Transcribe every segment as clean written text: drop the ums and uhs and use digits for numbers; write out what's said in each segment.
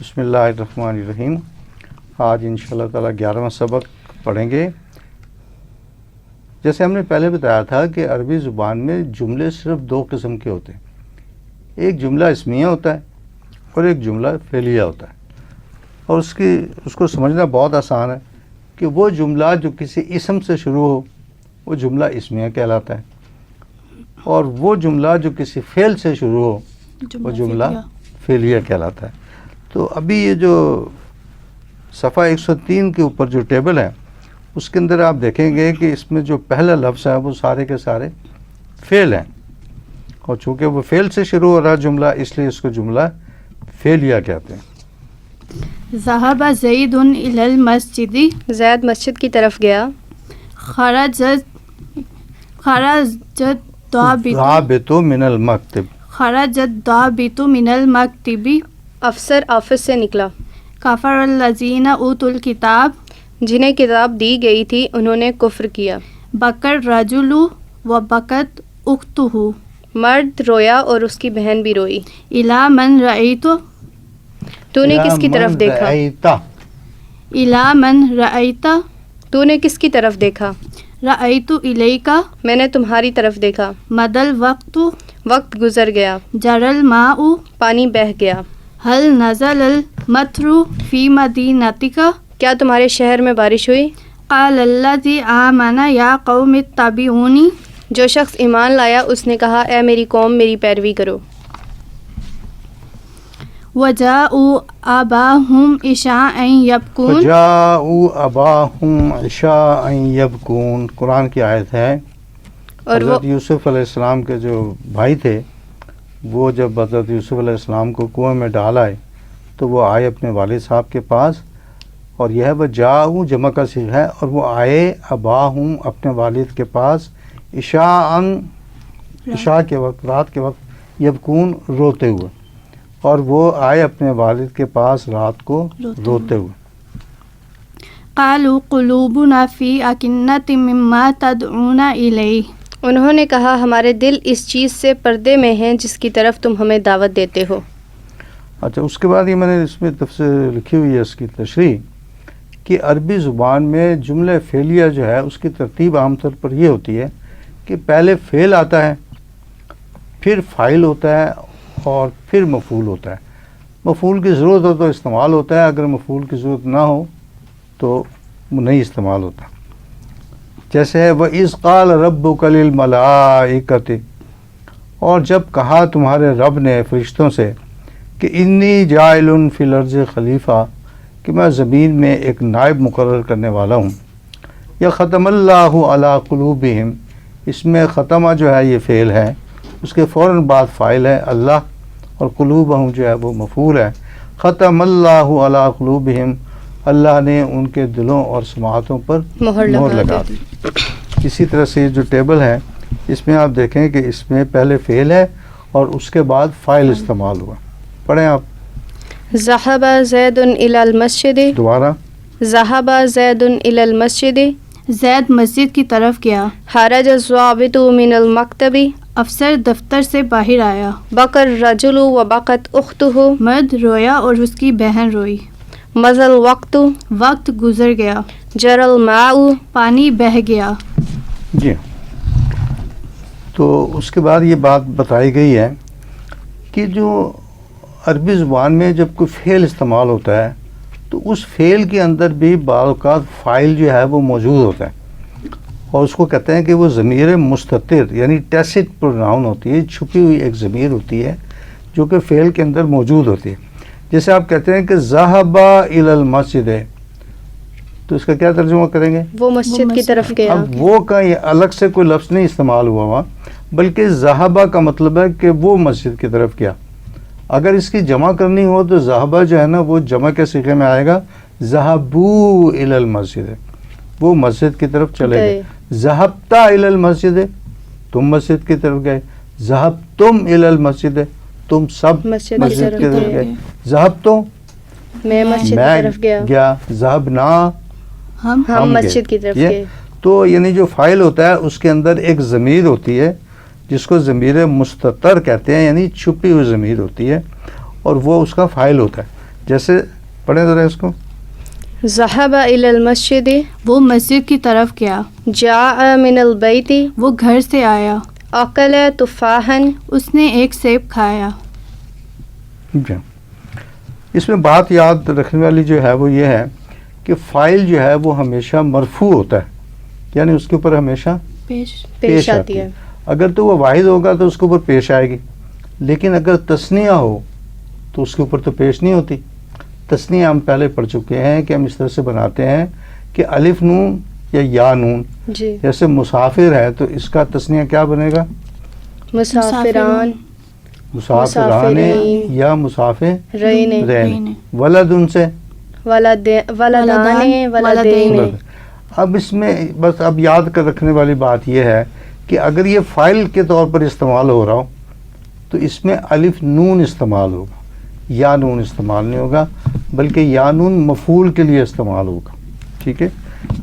بسم اللہ الرحمن الرحیم۔ آج انشاءاللہ تعالیٰ 11واں سبق پڑھیں گے۔ جیسے ہم نے پہلے بتایا تھا کہ عربی زبان میں جملے صرف دو قسم کے ہوتے ہیں، ایک جملہ اسمیہ ہوتا ہے اور ایک جملہ فعلیہ ہوتا ہے، اور اس کو سمجھنا بہت آسان ہے کہ وہ جملہ جو کسی اسم سے شروع ہو وہ جملہ اسمیہ کہلاتا ہے، اور وہ جملہ جو کسی فعل سے شروع ہو وہ جملہ فعلیہ کہلاتا ہے۔ تو ابھی یہ جو صفحہ 103 کے اوپر جو ٹیبل ہے اس کے اندر آپ دیکھیں گے کہ اس میں جو پہلا لفظ ہے وہ سارے کے سارے فعل ہیں، اور چونکہ وہ فعل سے شروع ہو رہا جملہ اس لیے اس کو جملہ فعلیہ کہتے ہیں۔ ذهب زید الی المسجد، زید مسجد کی طرف گیا۔ خرجت ضابط من المکتب، الضابط من المکتب، افسر آفس سے نکلا۔ کفر الذین اوتوا الکتاب، جنہیں کتاب دی گئی تھی انہوں نے کفر کیا۔ بکر رجل و بکت اختہ، مرد رویا اور اس کی بہن بھی روئی۔ الی من رأیت، تو نے کس کی طرف دیکھا؟ الی من رأیت، تو نے کس کی طرف دیکھا؟ رأیت الیک، میں نے تمہاری طرف دیکھا۔ مدل وقت، وقت گزر گیا۔ جر الماء، پانی بہہ گیا۔ هل نزل المطر فی مدینتک، کیا تمہارے شہر میں بارش ہوئی؟ قال الذی آمن یا قوم اتبعونی، جو شخص ایمان لایا اس نے کہا اے میری قوم میری پیروی کرو۔ وجاءوا اباہم عشاء یبکون، وجاءوا اباہم عشاء یبکون، قرآن کی آیت ہے۔ اور وہ حضرت یوسف علیہ السلام کے جو بھائی تھے وہ جب حضرت یوسف علیہ السلام کو کنویں میں ڈال آئے تو وہ آئے اپنے والد صاحب کے پاس، اور یہ ہے وہ جاؤ جمع کا صیغہ ہے، اور وہ آئے اباہم اپنے والد کے پاس عشاء کے وقت، رات کے وقت، یبکون روتے ہوئے، اور وہ آئے اپنے والد کے پاس رات کو روتے ہوئے۔ قالوا قلوبنا فی اکنۃ مما تدعونا الیہ، انہوں نے کہا ہمارے دل اس چیز سے پردے میں ہیں جس کی طرف تم ہمیں دعوت دیتے ہو۔ اچھا، اس کے بعد یہ میں نے اس میں تفسیر لکھی ہوئی ہے اس کی تشریح کہ عربی زبان میں جملہ فعلیہ جو ہے اس کی ترتیب عام طور پر یہ ہوتی ہے کہ پہلے فعل آتا ہے، پھر فاعل ہوتا ہے، اور پھر مفعول ہوتا ہے۔ مفعول کی ضرورت ہو تو استعمال ہوتا ہے، اگر مفعول کی ضرورت نہ ہو تو نہیں استعمال ہوتا۔ جیسے ہے وَإِذْ قَالَ رَبُّكَ لِلْمَلَائِكَةِ، اور جب کہا تمہارے رب نے فرشتوں سے کہ انی جاعل فی الارض خلیفہ، کہ میں زمین میں ایک نائب مقرر کرنے والا ہوں۔ یا ختم اللہ علی قلوبہم، اس میں ختمہ جو ہے یہ فعل ہے، اس کے فوراً بعد فاعل ہے اللہ، اور قلوبہم جو ہے وہ مفعول ہے۔ ختم اللہ علی قلوبہم، اللہ نے ان کے دلوں اور سماعتوں پر مہر لگا دی۔ اسی طرح سے یہ جو ٹیبل ہے اس میں آپ دیکھیں کہ اس میں پہلے فعل ہے اور اس کے بعد فاعل استعمال ہوا۔ پڑھیں آپ۔ ذهب زید الی المسجد، دوبارہ۔ ذهب زید الی المسجد، زید مسجد کی طرف گیا۔ خرج الضابط من المکتب، افسر دفتر سے باہر آیا۔ بکى الرجل و بکت اختہ، مرد رویا اور اس کی بہن روئی۔ مضى الوقت، وقت گزر گیا۔ جرى الماء، پانی بہہ گیا۔ جی، تو اس کے بعد یہ بات بتائی گئی ہے کہ جو عربی زبان میں جب کوئی فعل استعمال ہوتا ہے تو اس فعل کے اندر بھی بعض اوقات فاعل جو ہے وہ موجود ہوتا ہے، اور اس کو کہتے ہیں کہ وہ ضمیر مستتر یعنی ٹیسٹ پروناؤن ہوتی ہے، چھپی ہوئی ایک ضمیر ہوتی ہے جو کہ فعل کے اندر موجود ہوتی ہے۔ جیسے آپ کہتے ہیں کہ ذهب الی المسجد، تو اس کا کیا ترجمہ کریں گے؟ وہ مسجد کی طرف گیا۔ اب وہ کا یہ الگ سے کوئی لفظ نہیں استعمال ہوا ہوا، بلکہ ذہبہ کا مطلب ہے کہ وہ مسجد کی طرف گیا۔ اگر اس کی جمع کرنی ہو تو ذہبہ جو ہے نا وہ جمع کے صیغے میں آئے گا، ذہبوا الی المسجد، وہ مسجد کی طرف چلے گئے۔ ذہبت الی المسجد، تم مسجد کی طرف گئے۔ ذہبتم الی المسجد، تم سب مسجد مسجد کی طرف گئے۔ ذہبتم، میں مسجد کی میں طرف گیا۔ گیا۔ ذہبنا، ہم ہم گئے۔ مسجد کی طرف یہ گئے۔ تو یعنی جو فاعل ہوتا ہے اس کے اندر ایک ضمیر ہوتی ہے جس کو ضمیر مستتر کہتے ہیں، یعنی چھپی ہوئی ضمیر ہوتی ہے، اور وہ اس کا فاعل ہوتا ہے۔ جیسے پڑھیں ذرا اس کو. ذهب إلى المسجد وہ مسجد کی طرف گیا. جاء من البيت وہ گھر سے آیا. أكل تفاحا اس نے ایک سیب کھایا. جی. اس میں بات یاد رکھنے والی جو ہے وہ یہ ہے کہ فائل جو ہے وہ ہمیشہ مرفوع ہوتا ہے, یعنی اس کے اوپر ہمیشہ پیش آتی ہے. اگر تو وہ واحد ہوگا تو اس کے اوپر پیش آئے گی, لیکن اگر تثنیہ ہو تو اس کے اوپر تو پیش نہیں ہوتی. تثنیہ ہم پہلے پڑھ چکے ہیں کہ ہم اس طرح سے بناتے ہیں کہ الف نون یا نون, جی. جیسے مسافر ہے تو اس کا تثنیہ کیا بنے گا؟ مسافران مسافران یا مسافرین. رین. ولد ان سے ولدان ولدین. اب اس میں بس اب یاد کر رکھنے والی بات یہ ہے کہ اگر یہ فائل کے طور پر استعمال ہو رہا ہو تو اس میں الف نون استعمال ہوگا, یا نون استعمال نہیں ہوگا, بلکہ یا نون مفعول کے لیے استعمال ہوگا. ٹھیک ہے,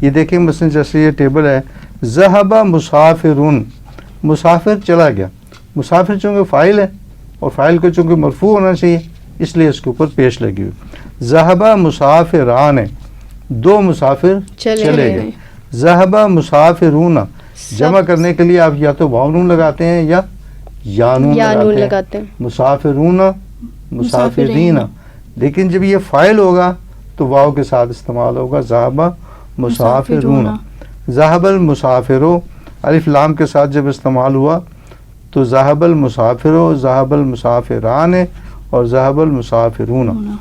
یہ دیکھیں مثلا جیسے یہ ٹیبل ہے, ذہب مسافرون, مسافر چلا گیا. مسافر چونکہ فائل ہے اور فائل کو چونکہ مرفوع ہونا چاہیے اس لیے اس کے اوپر پیش لگی ہوئی. ذہب مسافران, دو مسافر چلے گئے. ذہب مسافرون, جمع کرنے کے لیے آپ یا تو واو نون لگاتے ہیں یا نون لگاتے ہیں. مسافرون مسافرین, لیکن جب یہ فائل ہوگا تو واو کے ساتھ استعمال ہوگا. ذہب مسافرون. ذہب المسافرو الف لام کے ساتھ جب استعمال ہوا تو ذہب المسافرو, ذہب المسافران اور ذہب المسافرون.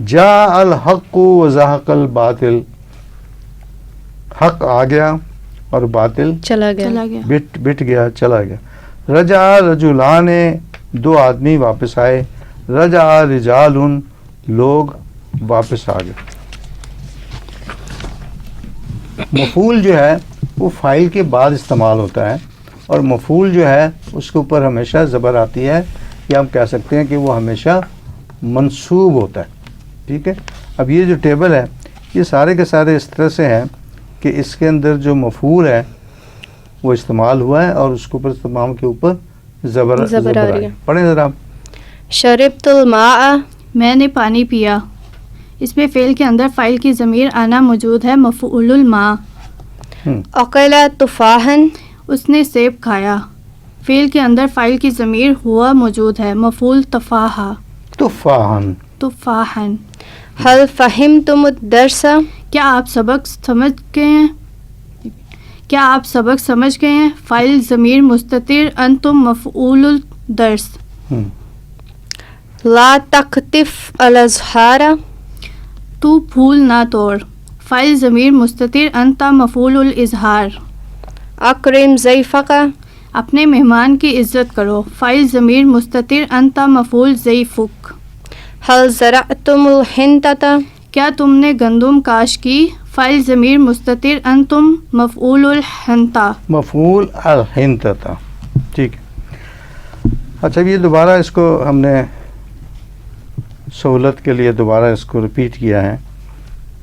جاء الحق و زہق الباطل, حق آ گیا اور باطل چلا گیا. بٹ گیا, چلا گیا. رجع رجلان, دو آدمی واپس آئے. رجع رجال, لوگ واپس آ گئے. مفعول جو ہے وہ فاعل کے بعد استعمال ہوتا ہے اور مفعول جو ہے اس کے اوپر ہمیشہ زبر آتی ہے, یا ہم کہہ سکتے ہیں کہ وہ ہمیشہ منصوب ہوتا ہے. ٹھیک ہے, اب یہ جو ٹیبل ہے یہ سارے کے سارے اس طرح سے ہیں کہ اس کے اندر جو مفعول ہے وہ استعمال ہوا ہے اور اس کے اوپر تمام کے اوپر زبر آ رہی ہے. پڑھیں ذرا. شربت الماء, میں نے پانی پیا. اس میں فعل کے اندر فاعل کی ضمیر آنا موجود ہے, مفعول الماء. اکل تفاحا, اس نے سیب کھایا. فعل کے اندر فاعل کی ضمیر ہوا موجود ہے, مفعول تفاحا. تفاحن. تفاحن. هل فهمتم الدرس, کیا آپ سبق سمجھ گئے ہیں؟ فاعل ضمیر مستتر, انتم مفعول الدرس. لا تقطف الازہار, تو پھول نہ توڑ. فاعل ضمیر مستتر, انت مفعول الاظہار. اکرم ضیفک, اپنے مہمان کی عزت کرو. فاعل ضمیر مستتر, انت مفعول ضیفک. هل زرعتم الحنطۃ, کیا تم نے گندم کاشت کی؟ فاعل ضمیر مستتر, انتم مفعول الحنطہ. مفعول الحنطۃ. ٹھیک ہے. اچھا, یہ دوبارہ اس کو ہم نے سہولت کے لیے دوبارہ اس کو ریپیٹ کیا ہے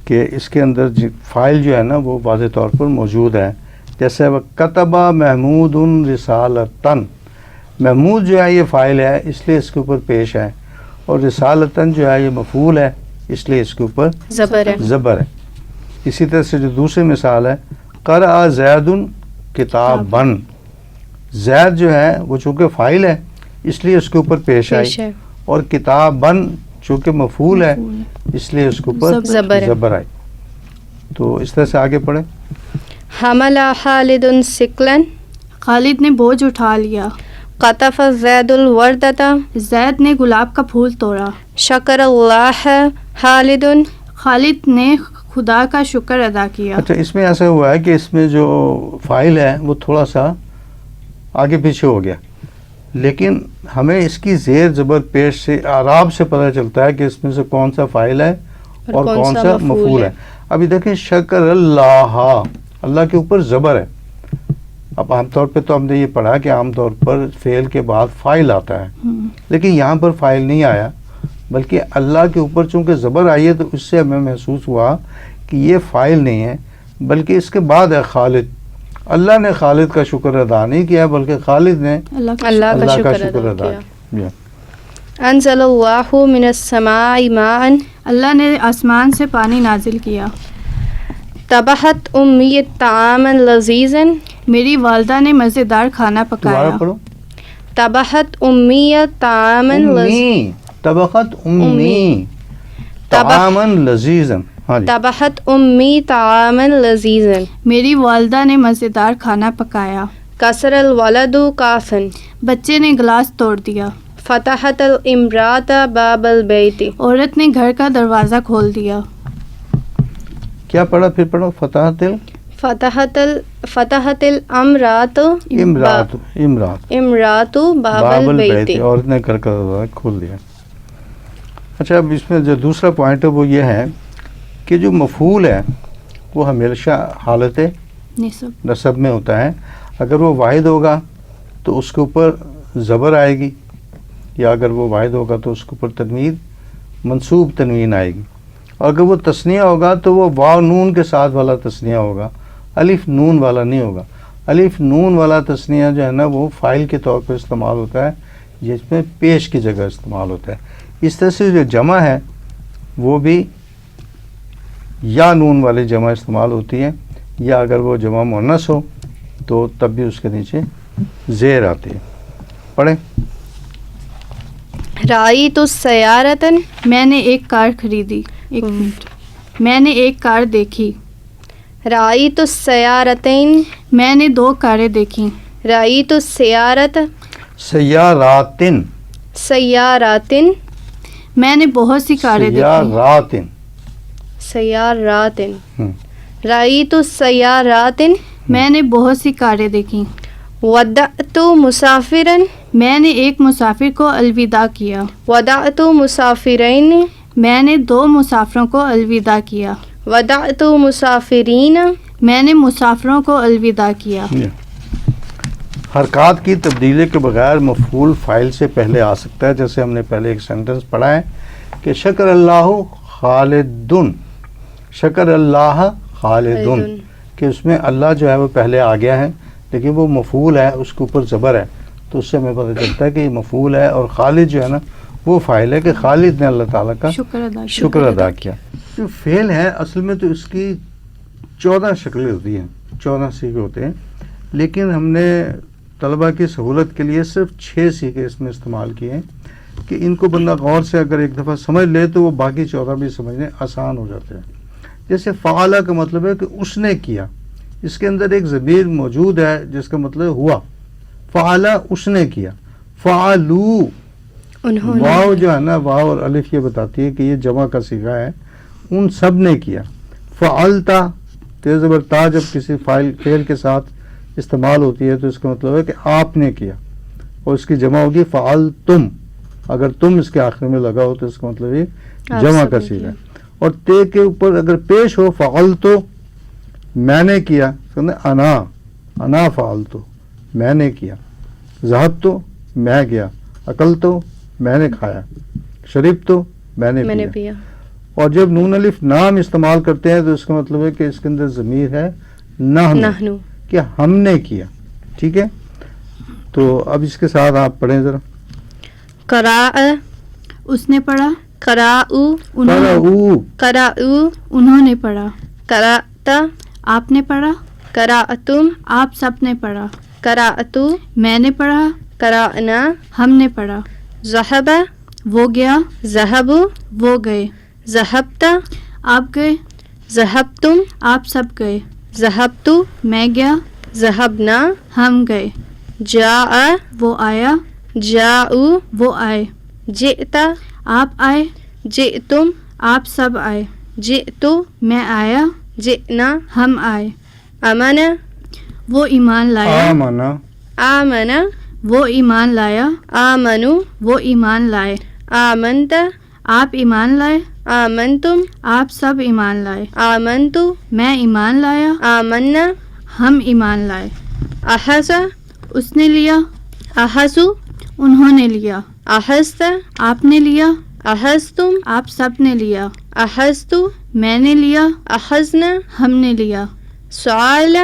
کہ اس کے اندر فائل جو ہے نا وہ واضح طور پر موجود ہے. جیسے کتب محمود رسالتن, محمود جو ہے یہ فائل ہے اس لیے اس کے اوپر پیش ہے, اور رسالتن جو ہے یہ مفعول ہے اس لیے اس کے اوپر زبر ہے. اسی طرح سے جو دوسری مثال ہے, قرأ زید کتابن, زید جو ہے وہ چونکہ فائل ہے اس لیے اس کے اوپر پیش آئی, اور کتابن چونکہ مفعول ہے اس لیے اس کے اوپر زبر آئی. تو اس طرح سے آگے پڑھیں. حمل خالد ثقلا, خالد نے بوجھ اٹھا لیا. قطف زید الوردۃ, زید نے گلاب کا پھول توڑا. شکر اللہ خالد, خالد نے خدا کا شکر ادا کیا. اچھا, اس میں ایسا ہوا ہے کہ اس میں جو فائل ہے وہ تھوڑا سا آگے پیچھے ہو گیا, لیکن ہمیں اس کی زیر زبر پیش سے اعراب سے پتہ چلتا ہے کہ اس میں سے کون سا فائل ہے اور کون سا مفعول ہے. ابھی دیکھیں شکر اللہ, اللہ کے اوپر زبر ہے. اب عام طور پہ تو ہم نے یہ پڑھا کہ عام طور پر فعل کے بعد فاعل آتا ہے, لیکن یہاں پر فاعل نہیں آیا بلکہ اللہ کے اوپر چونکہ زبر آئی ہے تو اس سے ہمیں محسوس ہوا کہ یہ فاعل نہیں ہے بلکہ اس کے بعد ہے خالد. اللہ نے خالد کا شکر ادا نہیں کیا بلکہ خالد نے اللہ کا شکر ادا کیا. أنزل الله من السماء ماء اللہ نے آسمان سے پانی نازل کیا. طبخت أمي طعاما لذيذا میری والدہ نے مزیدار کھانا پکایا. دوبارہ پڑھو. طبخت أمي طعاما امی طبخت امی طعاما لذیذا. ہاں جی. طبخت أمي طعاما لذيذا میری والدہ نے مزیدار کھانا پکایا. كسر الولد كافا بچے نے گلاس توڑ دیا. فتحت الامرأة باب البيت عورت نے گھر کا دروازہ کھول دیا. کیا پڑھا پھر پڑھو. فتحت الامرأة امرات باب باب البيت. البیت. عورت نے گھر کا دروازہ کھول دیا. اچھا اب اس میں جو دوسرا پوائنٹ ہے وہ یہ ہے کہ جو مفعول ہے وہ ہمیشہ حالت نصب میں ہوتا ہے. اگر وہ واحد ہوگا تو اس کے اوپر زبر آئے گی، یا اگر وہ واحد ہوگا تو اس کے اوپر تنوین منصوب تنوین آئے گی. اور اگر وہ تثنیہ ہوگا تو وہ واو نون کے ساتھ والا تثنیہ ہوگا، الف نون والا نہیں ہوگا. الف نون والا تثنیہ جو ہے نا وہ فاعل کے طور پر استعمال ہوتا ہے، جس میں پیش کی جگہ استعمال ہوتا ہے. اس طرح سے جو جمع ہے وہ بھی یا نون والی جمع استعمال ہوتی ہے، یا اگر وہ جمع مؤنث ہو تو تب بھی اس کے نیچے زیر آتی ہے. پڑھیں. رأيت السيارة میں نے ایک کار خریدی. ایک منٹ. میں نے ایک کار دیکھی. رأيت السيارتين میں نے دو کاریں دیکھیں. رأيت السيارة سیاراتن. سيارات میں نے بہت سی کاریں دیکھی. سیاراتن. سيارات ہم. رأيت السيارات میں نے بہت سی کاریں دیکھیں. ودعت مسافرا میں نے ایک مسافر کو الوداع کیا. ودعت مسافرين میں نے دو مسافروں کو الوداع کیا. ودعت مسافرين میں نے مسافروں کو الوداع کیا. حرکات کی تبدیلی کے بغیر مفعول فاعل سے پہلے آ سکتا ہے. جیسے ہم نے پہلے ایک سینٹنس پڑھا ہے کہ شکر اللہ خالدن. شکر اللہ خالدن کہ اس میں اللہ جو ہے وہ پہلے آ گیا ہے، لیکن وہ مفعول ہے، اس کے اوپر زبر ہے، تو اس سے ہمیں پتہ چلتا ہے کہ یہ مفعول ہے. اور خالد جو ہے نا وہ فاعل ہے کہ خالد نے اللہ تعالیٰ کا شکر ادا کیا. جو فعل ہے اصل میں تو اس کی 14 شکلیں ہوتی ہیں، 14 سیغے ہوتے ہیں، لیکن ہم نے طلبہ کی سہولت کے لیے صرف 6 سیغے اس میں استعمال کیے ہیں کہ ان کو بندہ غور سے اگر ایک دفعہ سمجھ لے تو وہ باقی 14 بھی سمجھنے آسان ہو جاتے ہیں. جیسے فعلا کا مطلب ہے کہ اس نے کیا، اس کے اندر ایک ضمیر موجود ہے جس کا مطلب ہوا. فعلا اس نے کیا. فعلو واو جو ہے نا واو اور الف یہ بتاتی ہے کہ یہ جمع کا صیغہ ہے، ان سب نے کیا. فعلتا تیز زبر تا جب کسی فعل کے ساتھ استعمال ہوتی ہے تو اس کا مطلب ہے کہ آپ نے کیا، اور اس کی جمع ہوگی فعلتم. اگر تم اس کے آخر میں لگا ہو تو اس کا مطلب یہ جمع کا صیغہ ہے. اور تے کے اوپر اگر پیش ہو فعلتو میں نے کیا، انا فعلتو میں نے کیا. ذہبتو میں گیا. اکلتو میں نے کھایا. شربتو میں نے پیا. اور جب نون الف نام استعمال کرتے ہیں تو اس کا مطلب ہے کہ اس کے اندر ضمیر ہے نحنو کہ ہم نے کیا. ٹھیک ہے، تو اب اس کے ساتھ آپ پڑھیں ذرا. قراء اس نے پڑھا. قراء انہوں نے پڑھا. قرأت آپ نے پڑھا. قرأتم آپ سب نے پڑھا. قرأت میں نے پڑھا. قرأنا ہم نے پڑھا. ذهب وہ گیا. ذهبوا وہ گئے. ذهبت آپ گئے. ذهبتم آپ سب گئے. ذهبت میں گیا. ذهبنا ہم گئے. جاء وہ آیا. جاءوا وہ آئے. جئت آپ آئے. جئتم آپ سب آئے. جئت میں آیا. جئنا ہم آئے. امن وہ ایمان لایا. آمن وہ ایمان لایا. آمنوا وہ ایمان لائے. آمنت آپ ایمان لائے. آمنتم آپ سب ایمان لائے. آمنت میں ایمان لایا. آمنا ہم ایمان لائے. احس اس نے لیا. احسوا انہوں نے لیا. احست آپ نے لیا. احستم آپ سب نے لیا. احست میں نے لیا. اخذنا ہم نے لیا. سعال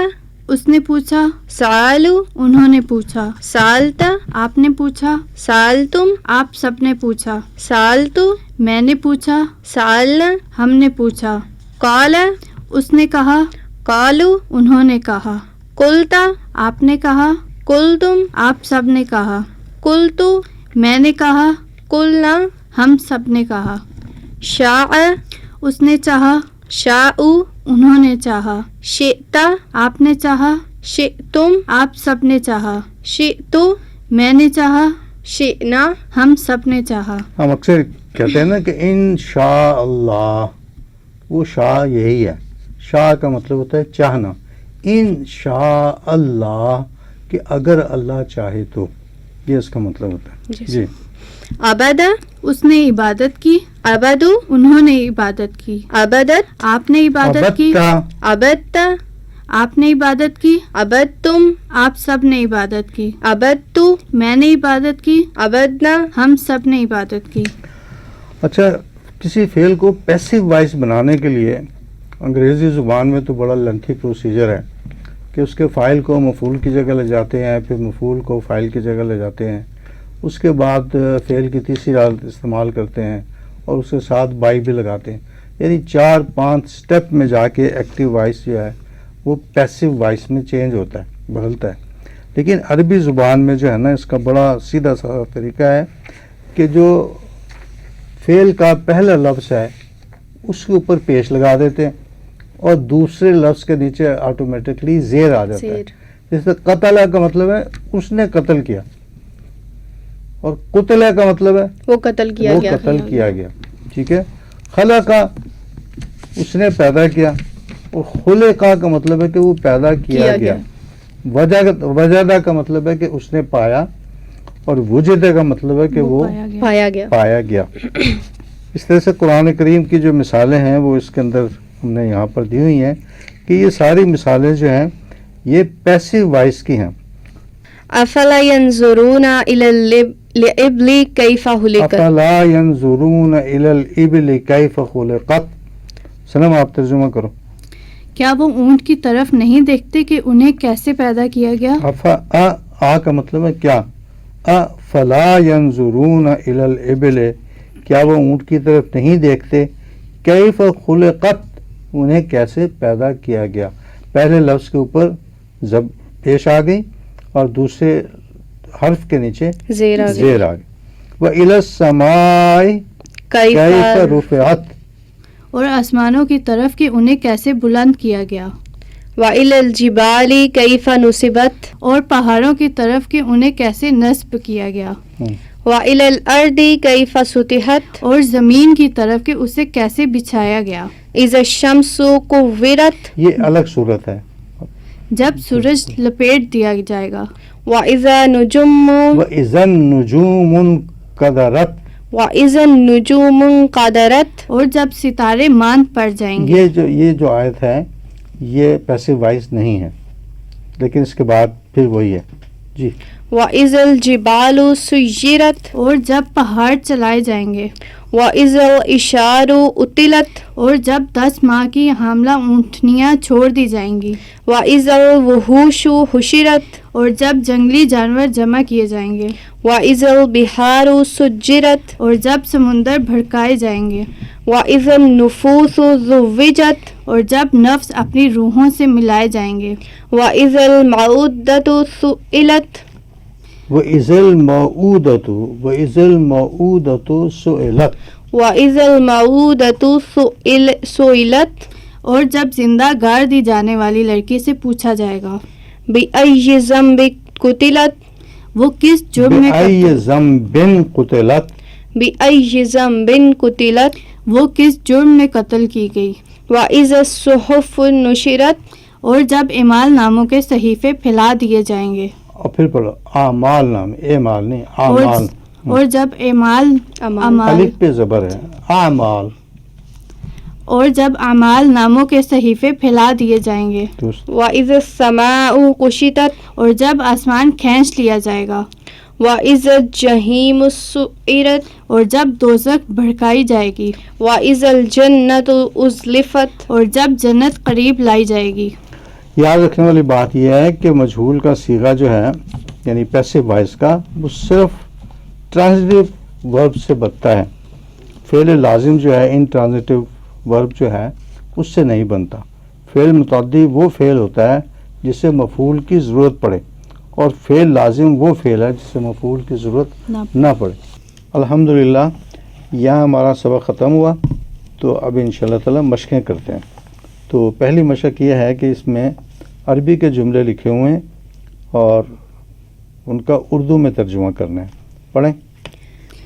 اس نے پوچھا، سالو انہوں نے پوچھا، سالتا آپ نے پوچھا، سالتم آپ سب نے پوچھا، سالتو میں نے پوچھا، سالنا ہم نے پوچھا، قال اس نے کہا، قالو انہوں نے کہا، قلتا آپ نے کہا، قلتم آپ سب نے کہا، قلتو میں نے کہا، قلنا ہم سب نے کہا، شاء اس نے چاہا، شاءو انہوں نے چاہا، شئتا آپ نے چاہا، شئتم آپ سب نے چاہا، شئتو میں نے چاہا، شئنا ہم سب نے چاہا۔ ہم اکثر کہتے ہیں نا کہ انشاء اللہ، وہ شاء یہی ہے، شاء کا مطلب ہوتا ہے چاہنا، انشاء اللہ کہ اگر اللہ چاہے تو، یہ اس کا مطلب ہوتا ہے۔ جی عبد اس نے عبادت کی، عبدو انہوں نے عبادت کی، عبدت آپ نے عبادت کی، عبدتا، عبدتا آپ نے عبادت کی، عبدتم آپ سب نے عبادت کی، عبدتو میں نے عبادت کی، عبدنا ہم سب نے عبادت کی۔ اچھا کسی فعل کو پیسو وائس بنانے کے لیے انگریزی زبان میں تو بڑا لنتھی پروسیجر ہے کہ اس کے فاعل کو مفعول کی جگہ لے جاتے ہیں، پھر مفعول کو فاعل کی جگہ لے جاتے ہیں، اس کے بعد فعل کی تیسری حالت استعمال کرتے ہیں اور اس کے ساتھ بائی بھی لگاتے ہیں، یعنی 4-5 سٹیپ میں جا کے ایکٹیو وائس جو ہے وہ پیسو وائس میں چینج ہوتا ہے، بدلتا ہے۔ لیکن عربی زبان میں جو ہے نا اس کا بڑا سیدھا سا طریقہ ہے کہ جو فعل کا پہلا لفظ ہے اس کے اوپر پیش لگا دیتے ہیں اور دوسرے لفظ کے نیچے آٹومیٹکلی زیر آ جاتا ہے۔ زیر جیسے قتل کا مطلب ہے اس نے قتل کیا، اور قتل کا مطلب ہے وہ قتل کیا وہ گیا، قتل کیا گیا، ٹھیک ہے۔ خلقہ اس نے پیدا کیا، اور خلقہ کا مطلب ہے کہ وہ پیدا کیا گیا۔ وجدہ کا مطلب ہے کہ اس نے پایا، اور وجدہ کا مطلب ہے کہ وہ پایا گیا۔ پایا گیا۔ اس طرح سے قرآن کریم کی جو مثالیں ہیں وہ اس کے اندر ہم نے یہاں پر دی ہوئی ہیں کہ یہ ساری مثالیں جو ہیں یہ پیسو وائس کی ہیں۔ افلا ينظرون الى الابل كيف خلقت، افلا ينظرون الى الابل كيف خلقت، سلام آپ ترجمہ کرو۔ کیا وہ اونٹ کی طرف نہیں دیکھتے کہ انہیں کیسے پیدا کیا گیا؟ آ کا مطلب ہے کیا، افلا ينظرون الى الابل، کیا وہ اونٹ کی طرف نہیں دیکھتے، کیف خلقت، انہیں کیسے پیدا کیا گیا۔ پہلے لفظ کے اوپر زب پیش آ گئی اور دوسرے حرف کے نیچے زیر آ گئی۔ زیر آ گئی۔ وَإِلَى السَّمَاءِ كَيْفَ رُفِعَتْ، اور آسمانوں کی طرف کہ انہیں کیسے بلند کیا گیا۔ وَإِلَى الْجِبَالِ كَيْفَ نُصِبَتْ، اور پہاڑوں کی طرف کہ انہیں کیسے نصب کیا گیا۔ وَإِلَى الْأَرْضِ كَيْفَ سُطِحَتْ، اور زمین کی طرف کہ اسے کیسے بچھایا گیا۔ إِذَا الشَّمْسُ كُوِّرَتْ، یہ الگ صورت ہے۔ جب سورج لپیٹ دیا جائے گا۔ وَإِذَا نُجُومُ وَإِذَا النُّجُومُ انقَدَرَتْ، وَإِذَا النُّجُومُ انقَدَرَتْ، اور جب ستارے ماند پڑ جائیں گے۔ یہ جو آیت ہے یہ پیسو وائس نہیں ہے، لیکن اس کے بعد پھر وہی ہے۔ جی وَإِذَا الْجِبَالُ سُيِّرَتْ، اور جب پہاڑ چلائے جائیں گے۔ وَإِذَا الْإِشَارُ أُطِلَتْ، اور جب 10 ماہ کی حاملہ اونٹنیاں چھوڑ دی جائیں گی۔ وَإِذَا الْوُحُوشُ حُشِرَتْ، اور جب جنگلی جانور جمع کیے جائیں گے۔ وَإِذَا الْبِحَارُ سُجِّرَتْ، اور جب سمندر بھڑکائے جائیں گے۔ وَإِذَا النُّفُوسُ زُوِّجَتْ، اور جب نفس اپنی روحوں سے ملائے جائیں گے۔ وَإِذَا الْمَوْءُودَةُ سُئِلَتْ، وَإِذَا الْمَوْءُودَةُ سُئِلَتْ، وَإِذَا الْمَوْءُودَةُ سُئِلَتْ، اور جب زندہ گار دی جانے والی لڑکی سے پوچھا جائے گا۔ بِأَيِّ ذَنبٍ قُتِلَتْ، وہ کس جرم میں بِأَيِّ ذَنبٍ قُتِلَتْ، بِأَيِّ ذَنبٍ قُتِلَتْ، وہ کس جرم میں قتل کی گئی۔ وَإِذَا الصُّحُفُ نُشِرَتْ، اور جب اعمال ناموں کے صحیفے پھیلا دیے جائیں گے۔ اور پھر پڑھو اعمال نام، اعمال نہیں اعمال، اور جب اعمال الف پہ زبر ہے، اعمال۔ اور جب اعمال ناموں کے صحیفے پھیلا دیے جائیں گے۔ وَإِذَا السَّمَاءُ كُشِطَتْ، اور جب آسمان کھینچ لیا جائے گا۔ وَإِذَا الْجَحِيمُ سُعِّرَتْ، اور جب دوزخ بھڑکائی جائے گی۔ وَإِذَا الْجَنَّةُ أُزْلِفَتْ، اور جب جنت قریب لائی جائے گی۔ یاد رکھنے والی بات یہ ہے کہ مجہول کا صیغہ جو ہے یعنی پیسو وائس کا وہ صرف ٹرانزٹیو ورب سے بنتا ہے. فعل لازم جو ہے ان ٹرانزٹیو ورب جو ہے اس سے نہیں بنتا. فعل متعدی وہ فعل ہوتا ہے جس سے مفعول کی ضرورت پڑے اور فعل لازم وہ فعل ہے جس سے مفعول کی ضرورت نہ پڑے. الحمدللہ یہاں ہمارا سبق ختم ہوا. تو اب انشاءاللہ تعالی مشقیں کرتے ہیں. تو پہلی مشق یہ ہے کہ اس میں عربی کے جملے لکھے ہوئے ہیں اور ان کا اردو میں ترجمہ کرنا ہے. پڑھیں.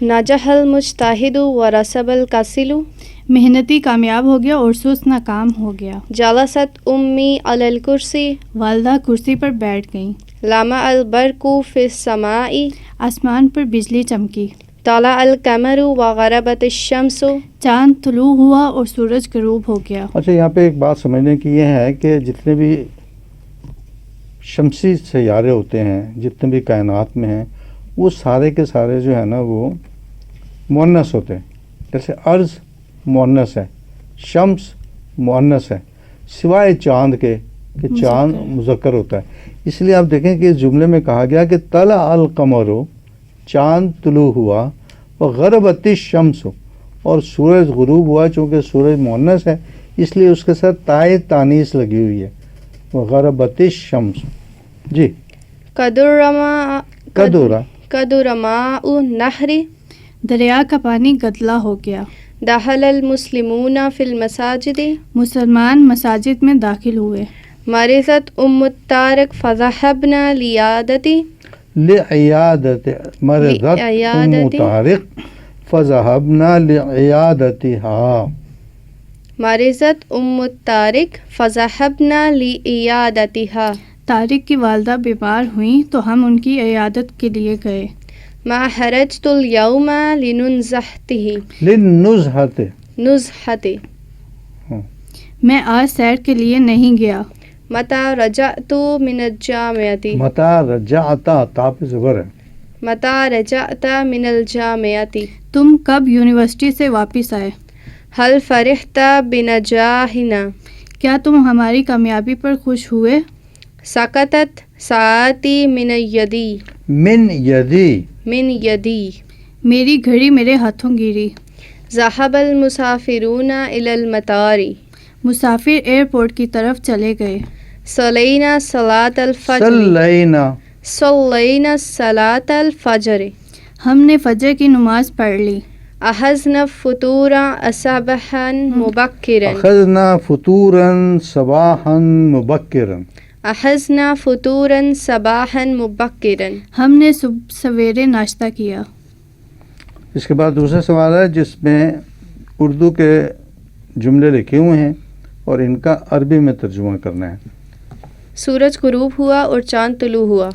ناجح المجتہد ورسب الکاسل. محنتی کامیاب ہو گیا اور سست ناکام ہو گیا. جلست امی علی الکرسی. والدہ کرسی پر بیٹھ گئیں. لمع البرق فی السماء. آسمان پر بجلی چمکی. طلع القمر وغربت الشمس. چاند طلوع ہوا اور سورج غروب ہو گیا. اچھا یہاں پہ ایک بات سمجھنے کی یہ ہے کہ جتنے بھی شمسی سیارے ہوتے ہیں جتنے بھی کائنات میں ہیں وہ سارے کے سارے جو ہے نا وہ مؤنث ہوتے ہیں. جیسے ارض مؤنث ہے, شمس مؤنث ہے, سوائے چاند کے کہ چاند مذکر ہوتا ہے. اس لیے آپ دیکھیں کہ اس جملے میں کہا گیا کہ طلع القمر, چاند طلوع ہوا, وغربت الشمس, اور سورج غروب ہوا. چونکہ سورج مؤنث ہے اس لیے اس کے ساتھ تائے تانیث لگی ہوئی ہے, وغربت الشمس. جی. قدر ماء النہر. دریا کا پانی گدلا ہو گیا. دخل المسلمون فی المساجد. مسلمان مساجد میں داخل ہوئے. مرضت ام الطارق فذهبنا لعیادتی. لعیادت مرضت ام طارق فذهبنا لعیادتها. مرضت ام الطارق فذهبنا لعیادتها. طارق کی والدہ بیمار ہوئیں تو ہم ان کی عیادت کے لیے گئے. ما خرجت اليوم لننزحته. نزحته. میں آج سیر کے لیے نہیں گیا. متى رجعت من الجامعة. متى رجعت تاپ زبر ہے. متى رجعت من الجامعة. تم کب یونیورسٹی سے واپس آئے. هل فرحت بنجاحنا. کیا تم ہماری کامیابی پر خوش ہوئے. سقطت ساعتی من یدی. من یدی. من یدی. میری گھڑی میرے ہاتھوں گری. ذهب المسافرون الى المطار. مسافر ایئرپورٹ کی طرف چلے گئے. صلینا صلاۃ الفجر. صلینا صلاۃ الفجر. ہم نے فجر کی نماز پڑھ لی. اخذنا فطورا صباحا مبکرا. اخذنا فطورا صباحا مبکرا. اخذنا فطورا صباحا مبکرا. ہم نے سویرے ناشتہ کیا. اس کے بعد دوسرا سوال ہے جس میں اردو کے جملے لکھے ہوئے ہیں اور ان کا عربی میں ترجمہ کرنا ہے. سورج غروب ہوا اور چاند طلوع ہوا.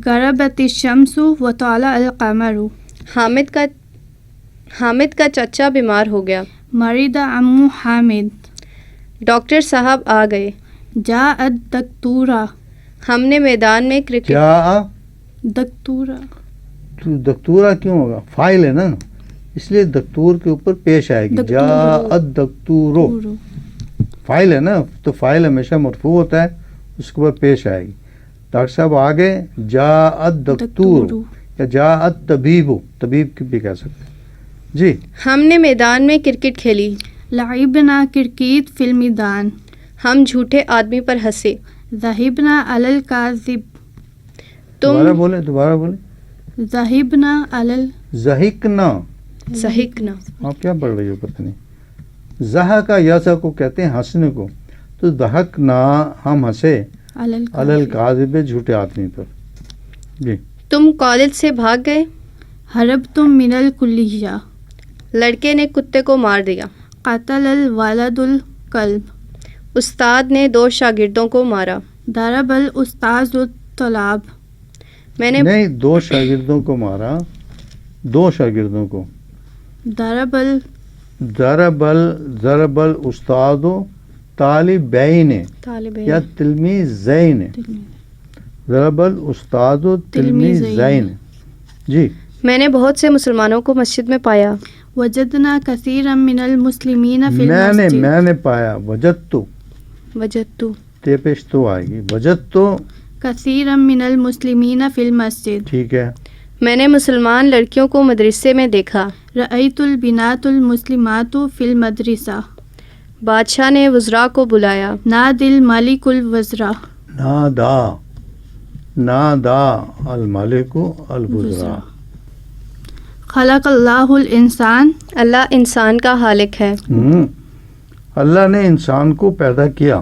غربت الشمس وطلع القمر. حامد کا چچا بیمار ہو گیا. مرید عمو حامد. ڈاکٹر صاحب آ گئے. جاءت دکتورہ. ہم نے میدان میں کرکٹ. جاء دکتورہ. تو دکتورہ کیوں ہوگا, فاعل ہے نا, اس لیے دکتور کے اوپر پیش آئے گی. جاءت دکتورو, فاعل ہے نا, تو فاعل ہمیشہ مرفوع ہوتا ہے, اس کے اوپر پیش آئے گی. ڈاکٹر صاحب آگے جاءت دکتور یا جاءت طبیبو, طبیب بھی کہہ سکتے ہیں. جی. ہم نے میدان میں کرکٹ کھیلی. لعبنا کرکٹ فی المیدان. ہم جھوٹے آدمی پر ہنسے. ذہبنا علی الکاذب. دوبارہ بولیں. ذہبنا علی ذہکنا. آپ کیا پڑھ رہی ہو پتہ نہیں. زہا کا یاسا کو کہتے ہیں ہنسنے کو, تو ضحکنا ہم ہنسے علی الکاذب جھوٹے آدمی پر. جی. تم کالج سے بھاگ گئے. ہربتم من الکلیہ. لڑکے نے کتے کو مار دیا. قتل الولد الکلب. استاد نے 2 شاگردوں کو مارا. ضرب الاستاذ الطلاب. میں نے نہیں 2 شاگردوں کو مارا, 2 شاگردوں کو. ضرب الاستاذ طالبین یا تلمیذین. ضرب الاستاذ تلمیذین. جی. میں نے بہت سے مسلمانوں کو مسجد میں پایا. وجدنا کثیرا من المسلمین فی المسجد. میں نے پایا. وجدت تے پیش تو آئے گی. وجد تو کثیرا من المسلمین فی المسجد. ٹھیک ہے. میں نے مسلمان لڑکیوں کو مدرسے میں دیکھا. رأیت البنات المسلمات فی المدرسہ. بادشاہ نے وزراء کو بلایا. نادی الملک الوزراء. نادا الملک الوزراء. خلق اللہ الانسان. اللہ انسان کا خالق ہے. اللہ نے انسان کو پیدا کیا.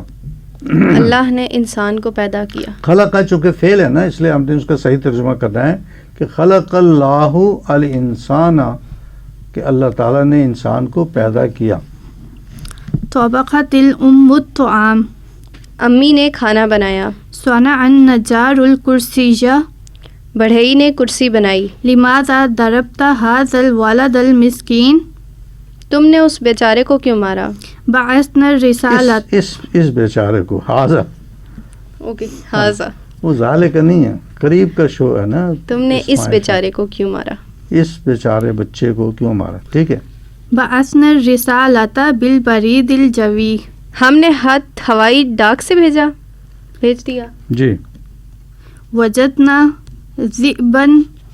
اللہ نے انسان کو پیدا کیا. خلق کا چونکہ فعل ہے نا، اس لیے ہم نے اس کا صحیح ترجمہ کرنا ہے کہ خلق اللہ الانسان، کہ اللہ تعالیٰ نے انسان کو پیدا کیا. طبخت الام الطعام. امی نے کھانا بنایا. صنع النجار الکرسیہ. بڑھئی نے کرسی بنائی. لماذا ضربت هذا الولد المسکین. تم نے اس بیچارے کو کیوں مارا. بعثنا الرسالۃ. اس بیچارے کو حاضر، اوکے ہاضا. وہ ذالک کا نہیں ہے، قریب کا شو ہے نا. تم نے اس بیچارے کو کیوں مارا. اس بیچارے بچے کو کیوں مارا. ٹھیک ہے. بعثنا الرسالۃ بالبرید الجوی. ہم نے خط ہوائی ڈاک سے بھیج دیا. جی. وجدنا ذئبا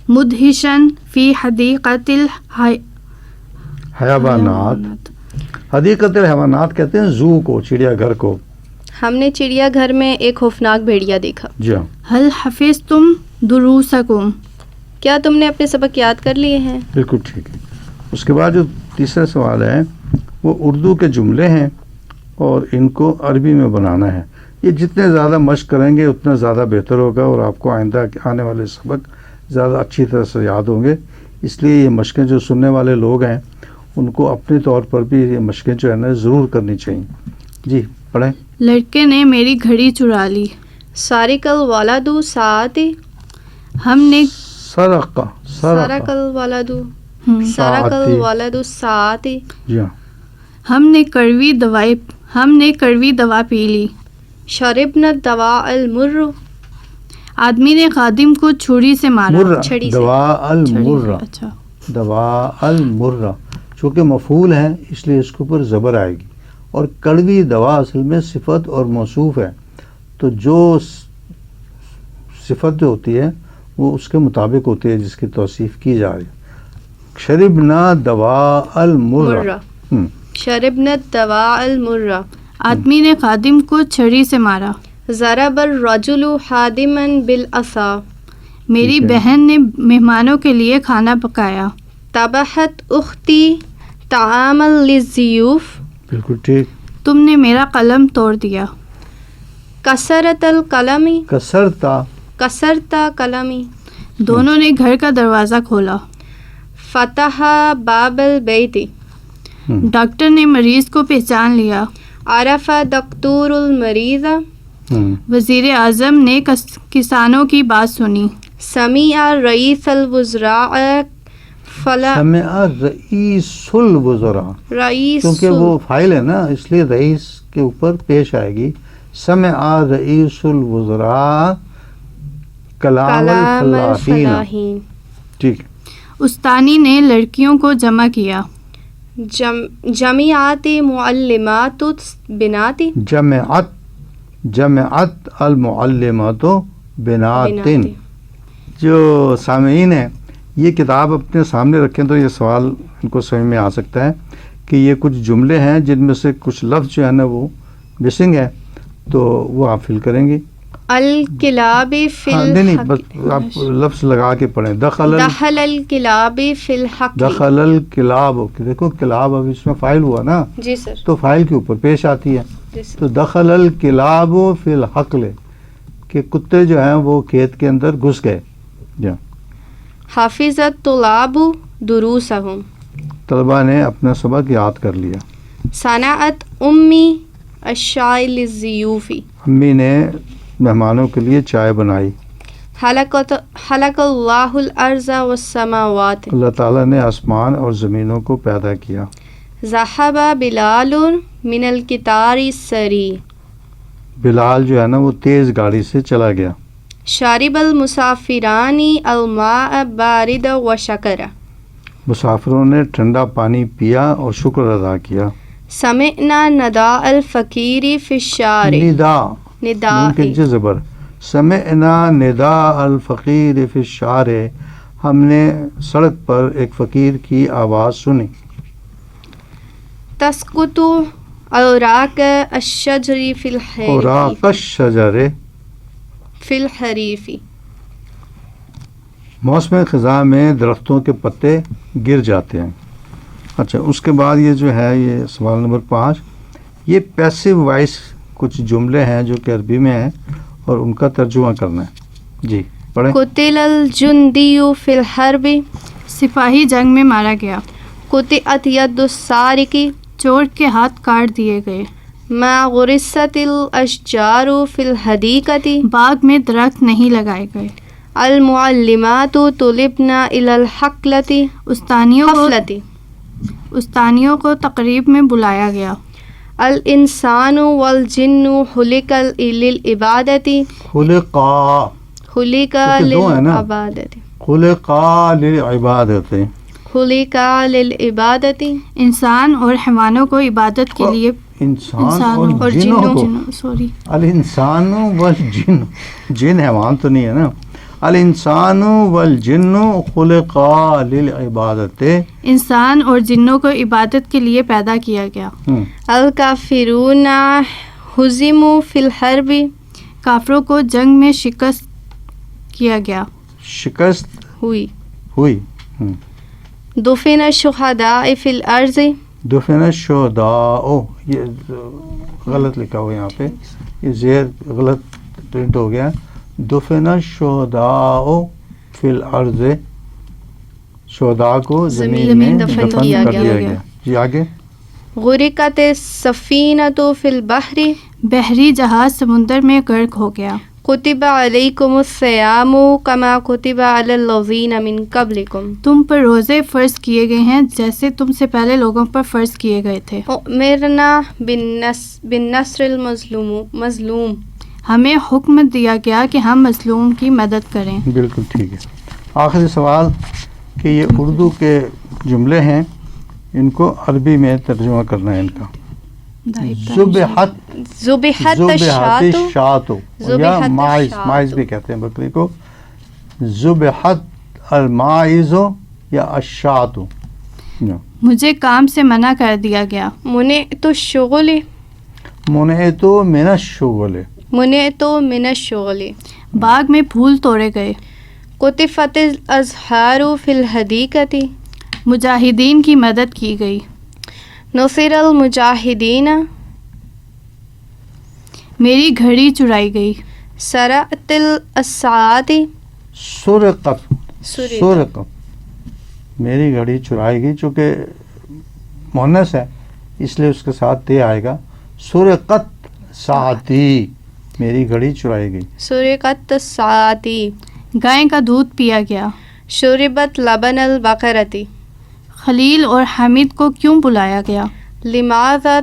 مدہشا فی حدیقۃ حیوانات. حدیقت الحیوانات کہتے ہیں زو کو، چڑیا گھر کو. ہم نے چڑیا گھر میں ایک خوفناک بھیڑیا دیکھا. جی ہاں. هل حفظتم دروسکم. کیا تم نے اپنے سبق یاد کر لیے ہیں. بالکل ٹھیک ہے. اس کے بعد جو تیسرا سوال ہے وہ اردو کے جملے ہیں اور ان کو عربی میں بنانا ہے. یہ جتنے زیادہ مشق کریں گے اتنا زیادہ بہتر ہوگا اور آپ کو آئندہ آنے والے سبق زیادہ اچھی طرح سے یاد ہوں گے. اس لیے یہ مشقیں جو سننے والے لوگ ہیں ان کو اپنے طور پر بھی یہ مشقیں جو ہے نا ضرور کرنی چاہیے. جی پڑھیں. لڑکے نے میری گھڑی چرا لی. سارق الولد ساعتی. ہم نے سرق الولد سارق الولد ساعتی. جی ہاں. ہم نے کڑوی دوا پی لی. شربنا الدواء المر. آدمی نے خادم کو چھری سے مارا. مرہ. چھڑی سے. دوا المرہ. اچھا. دوا المرہ چونکہ مفعول ہے اس لیے اس کے اوپر زبر آئے گی. اور کڑوی دوا اصل میں صفت اور موصوف ہے، تو جو صفت جو ہوتی ہے وہ اس کے مطابق ہوتی ہے جس کی توصیف کی جا رہی ہے. شربنا دوا المرہ. شربنا الدواء المر. آدمی نے خادم کو چھری سے مارا. ضرب الرجل خادما بالعصا. میری بہن نے مہمانوں کے لیے کھانا پکایا. طبخت اختی طعاما للضیوف. بالکل ٹھیک. تم نے میرا قلم توڑ دیا. کسرت القلمی. کسرتا قلمی. دونوں نے گھر کا دروازہ کھولا. فتح باب البیت. ڈاکٹر نے مریض کو پہچان لیا. عرف دکتور المریض. وزیر اعظم نے کسانوں کی بات سنی. سمع رئیس الوزراء سمع رئیس الوزراء. رئیس کیونکہ وہ فائل ہے نا اس لیے رئیس کے اوپر پیش آئے گی. سمع رئیس الوزراء کلام الفلاحین. ٹھیک. استانی نے لڑکیوں کو جمع کیا. جمعیات معلمات بنات. جمعت المعلمات بنات. جو سامعین ہیں یہ کتاب اپنے سامنے رکھیں تو یہ سوال ان کو سمجھ میں آ سکتا ہے کہ یہ کچھ جملے ہیں جن میں سے کچھ لفظ جو ہے نا وہ مسنگ ہے، تو وہ آپ فل کریں گے. الکلاب فی نہیں بس آپ لفظ لگا کے پڑھیں. دخل الکلاب فی الحق. دخل الکلاب. دیکھو کلاب اب اس میں فائل ہوا نا. جی سر. تو فائل کے اوپر پیش آتی ہے. جی سر. تو دخل الکلاب فی الحقل کہ کتے جو ہیں وہ کھیت کے اندر گھس گئے. جی. حافظت طلاب دروسہم. طلبہ نے اپنا سبق یاد کر لیا. صنعت امی الشائی للضیوف. امی نے مہمانوں کے لیے چائے بنائی. خلق اللہ الارض والسماوات. اللہ تعالیٰ نے آسمان اور زمینوں کو پیدا کیا. ذہب بلال من القطار السری. بلال جو ہے نا وہ تیز گاڑی سے چلا گیا. شارب المسافرانی الماء بارد و شکر. مسافروں نے ٹھنڈا پانی پیا اور شکر ادا کیا. سمعنا نداء الفقیر فی الشارع. نون کے نیچے زبر. سمعنا نداء الفقیر فی الشارع, ہم نے سڑک پر ایک فقیر کی آواز سنی. تسقط اوراق الشجر فی اوراق الحریف الشجر, فی الحریف. موسم خزاں میں درختوں کے پتے گر جاتے ہیں. اچھا, اس کے بعد یہ جو ہے یہ سوال نمبر 5, یہ پیسو وائس کچھ جملے ہیں جو کہ عربی میں ہیں اور ان کا ترجمہ کرنا ہے. جی پڑھیں. قتل الجندی فی الحرب سپاہی جنگ میں مارا گیا. قطعت ید السارق چور کے ہاتھ کاٹ دیے گئے. ما غرست الاشجار فی الحدیقۃ باغ میں درخت نہیں لگائے گئے. المعلمات طلبن الی الحفلۃ استانیوں کو تقریب میں بلایا گیا. الانسان والجن خلق للعبادۃ خلقا, خلق کیونکہ دو ہیں نا. للعبادۃ خلقا للعبادت, خلق للعبادۃ. انسان اور حیوانوں کو عبادت کے لیے انسان اور جنوں کو. سوری الانسان والجن, جن حیوان تو نہیں ہے نا. الانسان والجن خلقا للعبادت, انسان اور جنوں کو عبادت کے لیے پیدا کیا گیا. الکافرون ہزموا فی الحرب کافروں کو جنگ میں شکست کیا گیا. شکست ہوئی. ہوئی. دفن الشہداء فی الارض دفن الشہداء, یہ غلط لکھا ہوا یہاں پہ, یہ زیر غلط پرنٹ ہو گیا. دفن الشہداء فی الارض, شہداء کو زمین میں دفن کر دیا گیا. جی آگے. غرقت السفینۃ فی البحر بحری جہاز سمندر میں غرق ہو گیا. کتب علیکم الصیام کما کتب علی الذین من قبلکم تم پر روزے فرض کیے گئے ہیں جیسے تم سے پہلے لوگوں پر فرض کیے گئے تھے. امرنا بالنصر المظلوم ہمیں حکم دیا گیا کہ ہم مظلوم کی مدد کریں. بالکل ٹھیک ہے. آخری سوال کہ یہ اردو کے جملے ہیں, ان کو عربی میں ترجمہ کرنا ہے ان کا. ذبحت الشاۃ یا ماعز بھی کہتے ہیں بکری کو. ذبحت الماعز یا الشاۃ. مجھے کام سے منع کر دیا گیا. منعت الشغل منعت من الشغل منعت من الشغل. باغ میں پھول توڑے گئے. قطفت الازہار فی الحدیقۃ مجاہدین کی مدد کی گئی. نصر المجاہدین میری گھڑی چرائی گئی. سرقت الساعات سرقت میری گھڑی چرائی گئی, چونکہ مؤنث ہے اس لیے اس کے ساتھ تے آئے گا. سرقت ساعتی, میری گھڑی چرائی گئی. سرقت الساعات گائے کا دودھ پیا گیا. شربت لبن البقرۃ خلیل اور حامد کو کیوں بلایا گیا؟ لماذا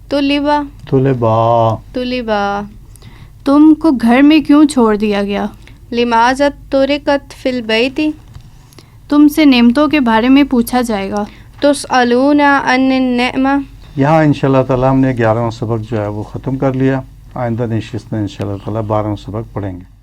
طلبا تم کو گھر میں کیوں چھوڑ دیا گیا؟ لماذا ترکت فی البیت تم سے نعمتوں کے بارے میں پوچھا جائے گا. تسألون عن النعمہ. یہاں انشاءاللہ تعالیٰ ہم نے 11واں سبق جو ہے وہ ختم کر لیا. آئندہ نشست میں انشاءاللہ تعالیٰ 12واں سبق پڑھیں گے.